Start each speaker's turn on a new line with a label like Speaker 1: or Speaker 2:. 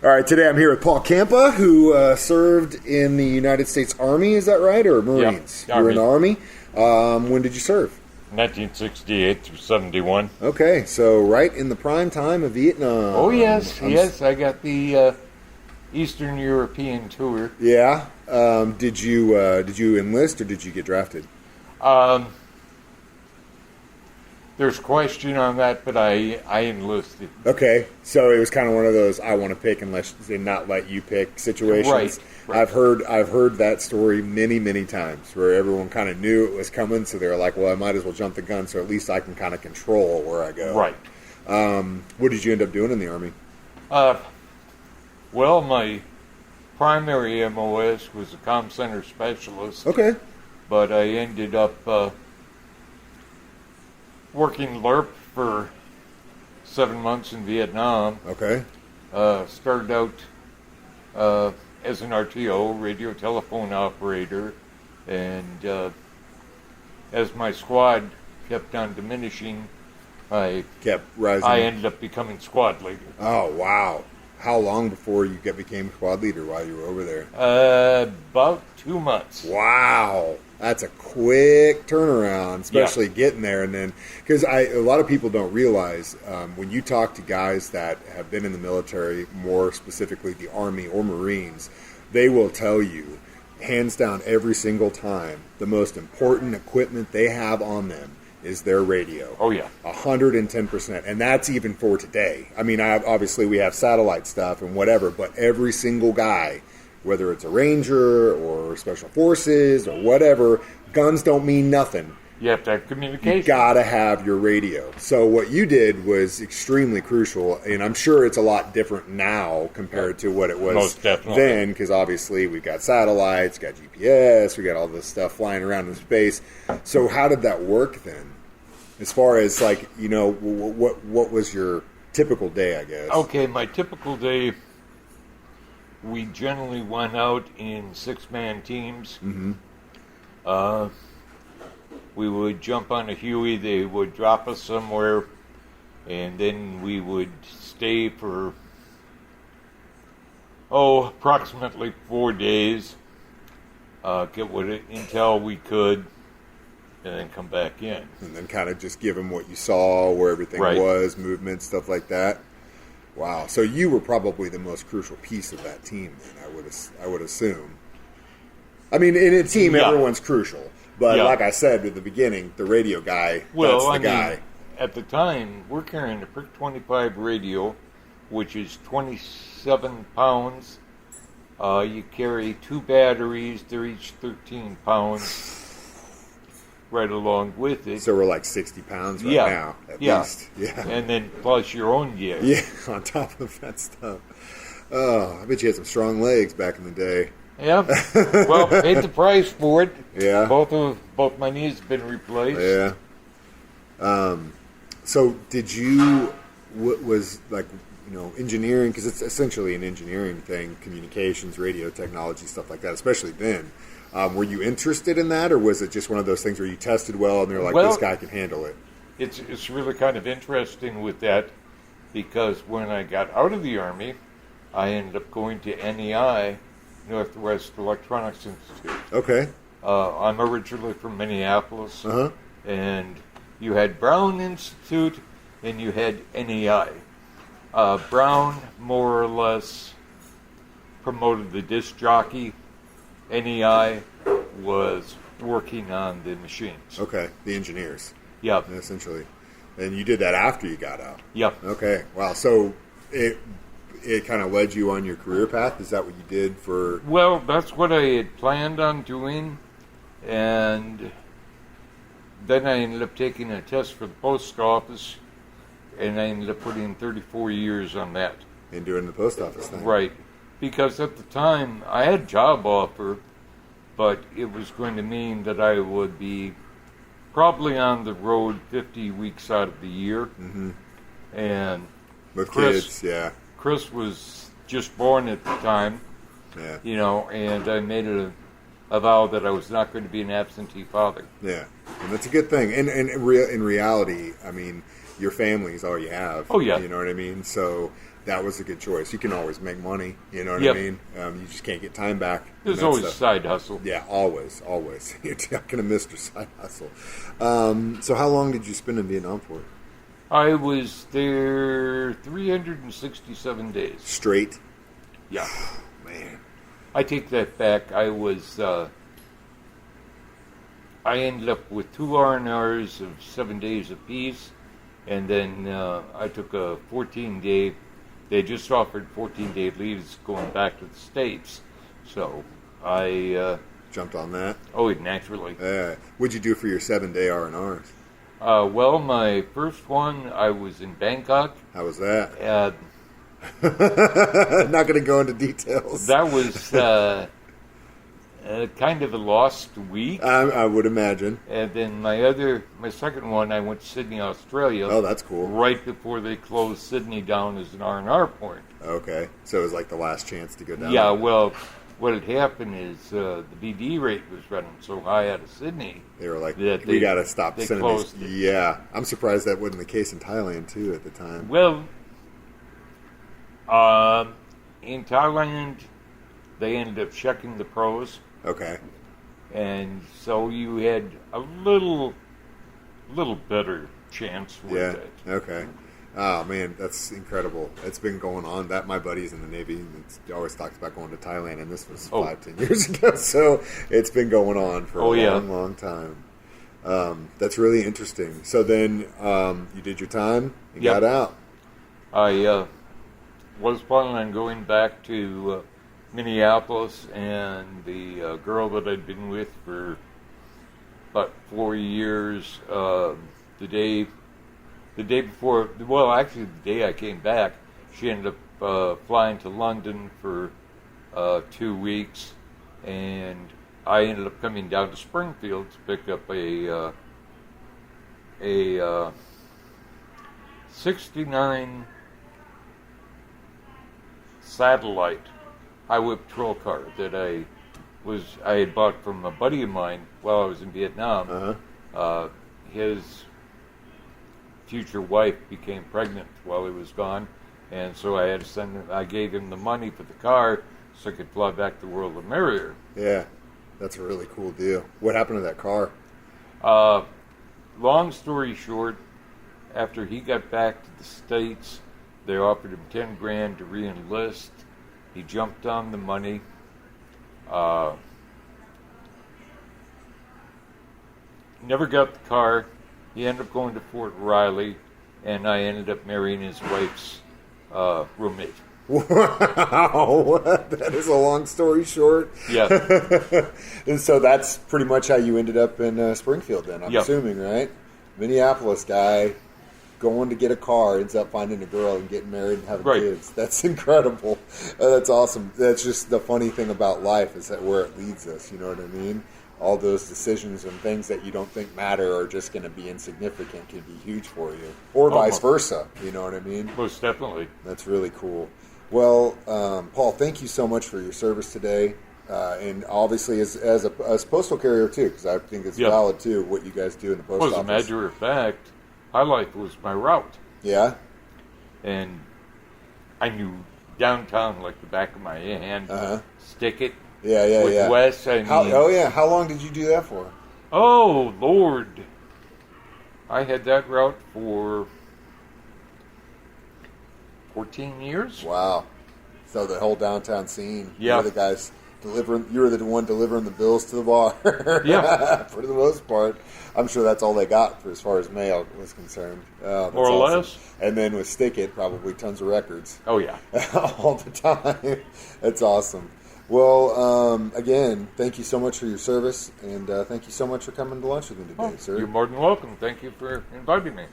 Speaker 1: All right, today I'm here with Paul Kampa, who served in the United States Army, is that right, or Marines?
Speaker 2: Yeah,
Speaker 1: you were in the Army. When did you serve?
Speaker 2: 1968 through 71.
Speaker 1: Okay, so right in the prime time of Vietnam.
Speaker 2: Oh, yes, I got the Eastern European tour.
Speaker 1: Yeah. Did you enlist or did you get drafted?
Speaker 2: There's question on that, but I enlisted.
Speaker 1: Okay, so it was kind of one of those I want to pick and not let you pick situations.
Speaker 2: Right.
Speaker 1: I've heard that story many times where everyone kind of knew it was coming, so they were like, "Well, I might as well jump the gun, so at least I can kind of control where I go."
Speaker 2: Right.
Speaker 1: What did you end up doing in the Army?
Speaker 2: Well, my primary MOS was a comm center specialist.
Speaker 1: Okay.
Speaker 2: But I ended up working LERP for 7 months in Vietnam.
Speaker 1: Okay.
Speaker 2: Started out as an RTO, radio telephone operator, and as my squad kept on diminishing, I
Speaker 1: kept rising.
Speaker 2: I ended up becoming squad leader.
Speaker 1: Oh, wow. How long before you became squad leader while you were over there?
Speaker 2: About 2 months.
Speaker 1: Wow. That's a quick turnaround, especially getting there. And then, because a lot of people don't realize when you talk to guys that have been in the military, more specifically the Army or Marines, they will tell you, hands down every single time, the most important equipment they have on them is their radio.
Speaker 2: Oh, yeah.
Speaker 1: 110%. And that's even for today. I mean, obviously we have satellite stuff and whatever, but every single guy, whether it's a Ranger or Special Forces or whatever, guns don't mean nothing.
Speaker 2: You have to have communication.
Speaker 1: You gotta have your radio. So what you did was extremely crucial, and I'm sure it's a lot different now compared to what it was then, because obviously we've got satellites, got GPS, we got all this stuff flying around in space. So how did that work then? As far as what was your typical day, I guess?
Speaker 2: Okay, my typical day, we generally went out in 6-man teams.
Speaker 1: Mm-hmm.
Speaker 2: We would jump on a Huey, they would drop us somewhere, and then we would stay for, approximately 4 days, get what intel we could, and then come back in.
Speaker 1: And then kind of just give them what you saw, where everything was, movement, stuff like that. Wow. So you were probably the most crucial piece of that team then, I would assume. I mean, in a team, everyone's crucial. But like I said at the beginning, the radio guy, that's the guy. Mean,
Speaker 2: at the time, we're carrying a Prick 25 radio, which is 27 pounds. You carry 2 batteries. They're each 13 pounds right along with it.
Speaker 1: So we're like 60 pounds now, at least. Yeah.
Speaker 2: And then plus your own gear.
Speaker 1: Yeah, on top of that stuff. Oh, I bet you had some strong legs back in the day.
Speaker 2: Yeah, well, paid the price for it.
Speaker 1: Yeah.
Speaker 2: Both my knees have been replaced.
Speaker 1: Yeah. So did you, what was engineering, because it's essentially an engineering thing, communications, radio technology, stuff like that, especially then. Were you interested in that, or was it just one of those things where you tested well and they're like, this guy can handle it?
Speaker 2: It's really kind of interesting with that, because when I got out of the Army, I ended up going to NEI, Northwest Electronics Institute.
Speaker 1: Okay.
Speaker 2: I'm originally from Minneapolis, and you had Brown Institute and you had NEI. Brown more or less promoted the disc jockey. NEI was working on the machines.
Speaker 1: Okay, the engineers.
Speaker 2: Yeah.
Speaker 1: Essentially. And you did that after you got out?
Speaker 2: Yeah.
Speaker 1: Okay, wow. So it kind of led you on your career path? Is that what you did for...
Speaker 2: Well, that's what I had planned on doing, and then I ended up taking a test for the post office, and I ended up putting 34 years on that.
Speaker 1: And doing the post office thing.
Speaker 2: Right. Because at the time, I had a job offer, but it was going to mean that I would be probably on the road 50 weeks out of the year.
Speaker 1: Mm-hmm.
Speaker 2: And
Speaker 1: with kids, yeah.
Speaker 2: Chris was just born at the time,
Speaker 1: yeah.
Speaker 2: And I made a vow that I was not going to be an absentee father.
Speaker 1: Yeah, and that's a good thing. And in reality, I mean, your family is all you have.
Speaker 2: Oh, yeah.
Speaker 1: You know what I mean? So That was a good choice. You can always make money. You know what
Speaker 2: Yep.
Speaker 1: I mean? You just can't get time back.
Speaker 2: There's always a side hustle.
Speaker 1: Yeah, always. You're not going to miss your side hustle. So how long did you spend in Vietnam for?
Speaker 2: I was there 367 days.
Speaker 1: Straight?
Speaker 2: Yeah.
Speaker 1: Man.
Speaker 2: I take that back. I ended up with 2 R&Rs of 7 days apiece, and then I took a 14-day. They just offered 14-day leaves going back to the States, so I
Speaker 1: jumped on that.
Speaker 2: Oh, naturally.
Speaker 1: What'd you do for your 7-day R&Rs?
Speaker 2: Well, my first one, I was in Bangkok.
Speaker 1: How was that?
Speaker 2: Not
Speaker 1: going to go into details.
Speaker 2: That was kind of a lost week.
Speaker 1: I would imagine.
Speaker 2: And then my second one, I went to Sydney, Australia.
Speaker 1: Oh, that's cool.
Speaker 2: Right before they closed Sydney down as an R&R point.
Speaker 1: Okay, so it was like the last chance to go down.
Speaker 2: Yeah, well, what had happened is the BD rate was running so high out of Sydney.
Speaker 1: They were like, we got to stop sending these. Yeah, I'm surprised that wasn't the case in Thailand, too, at the time.
Speaker 2: Well, in Thailand, they ended up checking the pros.
Speaker 1: Okay.
Speaker 2: And so you had a little better chance with it.
Speaker 1: Okay. Oh, man, that's incredible. It's been going on. My buddy's in the Navy. He always talks about going to Thailand, and this was 5-10 years ago. So it's been going on for a long time. That's really interesting. So then you did your time and got out.
Speaker 2: I was planning on going back to Minneapolis, and the girl that I'd been with for about 4 years, the day before, well, actually the day I came back, she ended up flying to London for 2 weeks, and I ended up coming down to Springfield to pick up a 69 Satellite highway patrol car that I had bought from a buddy of mine while I was in Vietnam. His future wife became pregnant while he was gone, and so I had to send him. I gave him the money for the car so I could fly back the world to marry her.
Speaker 1: Yeah, that's a really cool deal. What happened to that car?
Speaker 2: Long story short, after he got back to the States, they offered him $10,000 to re-enlist. He jumped on the money. Never got the car. He ended up going to Fort Riley, and I ended up marrying his wife's roommate.
Speaker 1: Wow, that is a long story short.
Speaker 2: Yeah.
Speaker 1: And so that's pretty much how you ended up in Springfield then, I'm assuming, right? Minneapolis guy going to get a car, ends up finding a girl and getting married and having kids. That's incredible. That's awesome. That's just the funny thing about life is that where it leads us, you know what I mean? All those decisions and things that you don't think matter are just going to be insignificant can be huge for you. Or vice versa, you know what I mean?
Speaker 2: Most definitely.
Speaker 1: That's really cool. Well, Paul, thank you so much for your service today. And obviously as a postal carrier too, because I think it's valid too, what you guys do in the post office.
Speaker 2: As a matter of fact, High Life was my route.
Speaker 1: Yeah?
Speaker 2: And I knew downtown like the back of my hand. Stick it.
Speaker 1: Yeah.
Speaker 2: With Wes, I mean,
Speaker 1: how long did you do that for?
Speaker 2: Oh, Lord. I had that route for 14 years.
Speaker 1: Wow. So the whole downtown scene.
Speaker 2: Yeah.
Speaker 1: You were the guys delivering, you were the one delivering the bills to the bar.
Speaker 2: Yeah.
Speaker 1: For the most part. I'm sure that's all they got for as far as mail was concerned.
Speaker 2: More or less.
Speaker 1: And then with Stick It, probably tons of records.
Speaker 2: Oh, yeah.
Speaker 1: All the time. That's awesome. Well, again, thank you so much for your service, and thank you so much for coming to lunch with me today, sir.
Speaker 2: You're more than welcome. Thank you for inviting me.